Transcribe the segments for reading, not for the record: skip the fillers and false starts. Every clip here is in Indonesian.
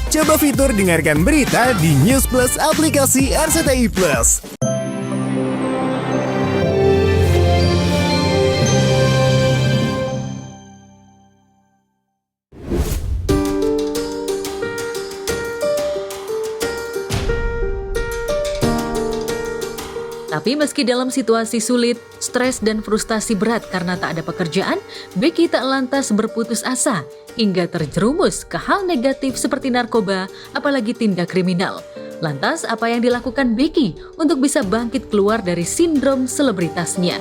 Coba fitur dengarkan berita di News Plus aplikasi RCTI Plus. Tapi meski dalam situasi sulit, stres dan frustasi berat karena tak ada pekerjaan, Becky tak lantas berputus asa hingga terjerumus ke hal negatif seperti narkoba, apalagi tindak kriminal. Lantas apa yang dilakukan Becky untuk bisa bangkit keluar dari sindrom selebritasnya?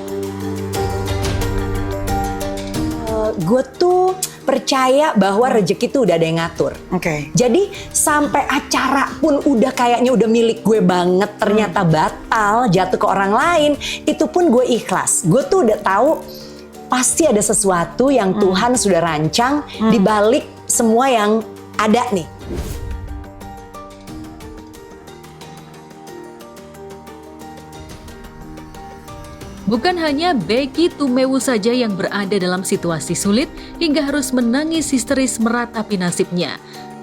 Gue tuh percaya bahwa rezeki tuh udah ada yang ngatur. Oke. Jadi sampai acara pun udah kayaknya udah milik gue banget, ternyata batal, jatuh ke orang lain, itu pun gue ikhlas. Gue tuh udah tahu pasti ada sesuatu yang Tuhan sudah rancang di balik semua yang ada nih. Bukan hanya Becky Tumewu saja yang berada dalam situasi sulit hingga harus menangis histeris meratapi nasibnya.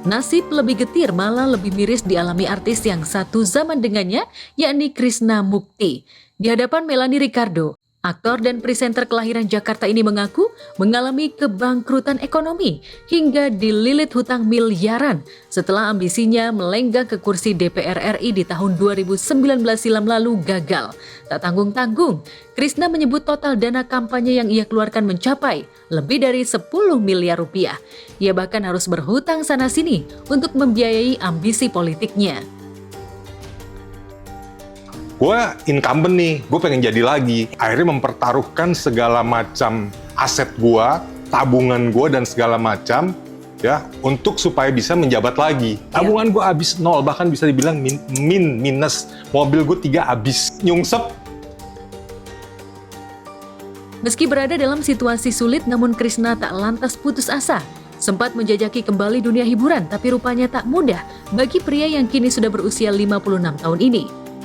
Nasib lebih getir malah lebih miris dialami artis yang satu zaman dengannya, yakni Krishna Mukti. Di hadapan Melanie Ricardo, aktor dan presenter kelahiran Jakarta ini mengaku mengalami kebangkrutan ekonomi hingga dililit hutang miliaran setelah ambisinya melenggang ke kursi DPR RI di tahun 2019 silam lalu gagal. Tak tanggung-tanggung, Krishna menyebut total dana kampanye yang ia keluarkan mencapai lebih dari 10 miliar rupiah. Ia bahkan harus berhutang sana-sini untuk membiayai ambisi politiknya. Gue incumbent nih, gue pengen jadi lagi. Akhirnya mempertaruhkan segala macam aset gue, tabungan gue dan segala macam ya untuk supaya bisa menjabat lagi. Tabungan gue habis nol, bahkan bisa dibilang minus. Mobil gue 3 habis, nyungsep. Meski berada dalam situasi sulit, namun Krishna tak lantas putus asa. Sempat menjajaki kembali dunia hiburan, tapi rupanya tak mudah bagi pria yang kini sudah berusia 56 tahun ini.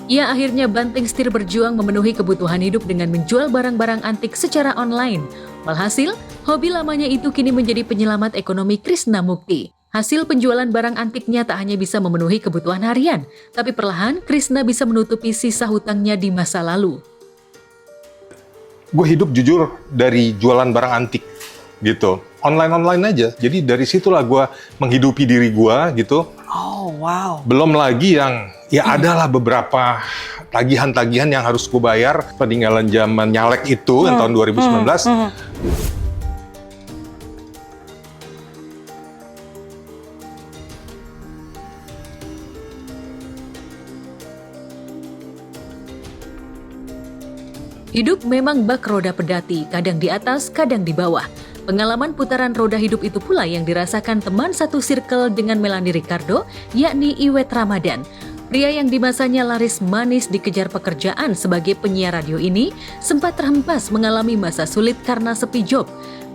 Ia akhirnya banting setir berjuang memenuhi kebutuhan hidup dengan menjual barang-barang antik secara online. Walhasil, hobi lamanya itu kini menjadi penyelamat ekonomi Krishna Mukti. Hasil penjualan barang antiknya tak hanya bisa memenuhi kebutuhan harian, tapi perlahan Krishna bisa menutupi sisa hutangnya di masa lalu. Gue hidup jujur dari jualan barang antik gitu. Online aja. Jadi dari situlah gue menghidupi diri gue gitu. Oh, wow. Belum lagi yang ya adalah beberapa tagihan-tagihan yang harus gue bayar peninggalan zaman nyalek itu yang tahun 2019. Hidup memang bak roda pedati, kadang di atas, kadang di bawah. Pengalaman putaran roda hidup itu pula yang dirasakan teman satu circle dengan Melanie Ricardo, yakni Iwet Ramadan. Pria yang di masanya laris manis dikejar pekerjaan sebagai penyiar radio ini sempat terhempas mengalami masa sulit karena sepi job.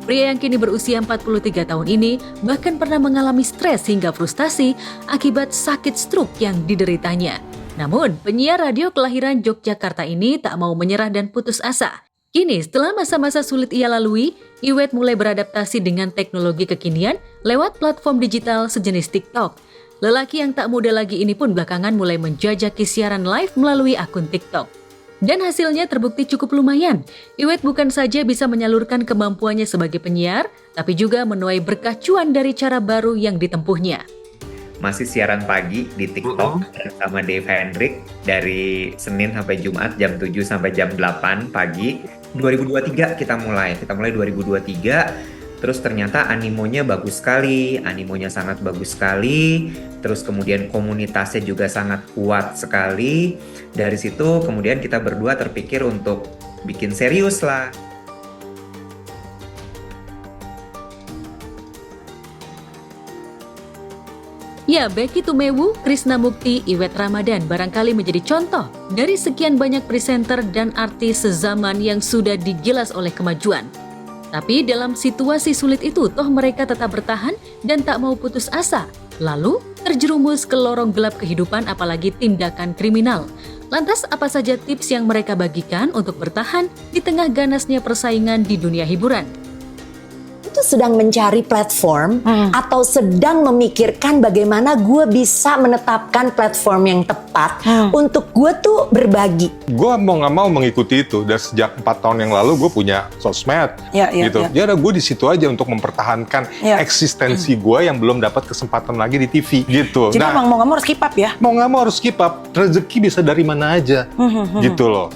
Pria yang kini berusia 43 tahun ini bahkan pernah mengalami stres hingga frustasi akibat sakit stroke yang dideritanya. Namun, penyiar radio kelahiran Yogyakarta ini tak mau menyerah dan putus asa. Kini, setelah masa-masa sulit ia lalui, Iwet mulai beradaptasi dengan teknologi kekinian lewat platform digital sejenis TikTok. Lelaki yang tak muda lagi ini pun belakangan mulai menjajaki siaran live melalui akun TikTok. Dan hasilnya terbukti cukup lumayan. Iwet bukan saja bisa menyalurkan kemampuannya sebagai penyiar, tapi juga menuai berkah cuan dari cara baru yang ditempuhnya. Masih siaran pagi di TikTok sama Dave Hendrik dari Senin sampai Jumat jam 7 sampai jam 8 pagi. 2023 kita mulai 2023. Terus ternyata animonya bagus sekali, animonya sangat bagus sekali. Terus kemudian komunitasnya juga sangat kuat sekali. Dari situ kemudian kita berdua terpikir untuk bikin serius lah. Ya, Becky Tumewu, Krishna Mukti, Iwet Ramadan barangkali menjadi contoh dari sekian banyak presenter dan artis sezaman yang sudah digilas oleh kemajuan. Tapi dalam situasi sulit itu, toh mereka tetap bertahan dan tak mau putus asa. Lalu, terjerumus ke lorong gelap kehidupan apalagi tindakan kriminal. Lantas apa saja tips yang mereka bagikan untuk bertahan di tengah ganasnya persaingan di dunia hiburan? Itu tuh sedang mencari platform atau sedang memikirkan bagaimana gue bisa menetapkan platform yang tepat untuk gue tuh berbagi. Gue mau nggak mau mengikuti itu. Dan sejak 4 tahun yang lalu gue punya sosmed, gitu. Jadi gue di situ aja untuk mempertahankan eksistensi gue yang belum dapat kesempatan lagi di TV, gitu. Jadi mau nggak mau harus keep up ya? Mau nggak mau harus keep up. Rezeki bisa dari mana aja, gitu loh.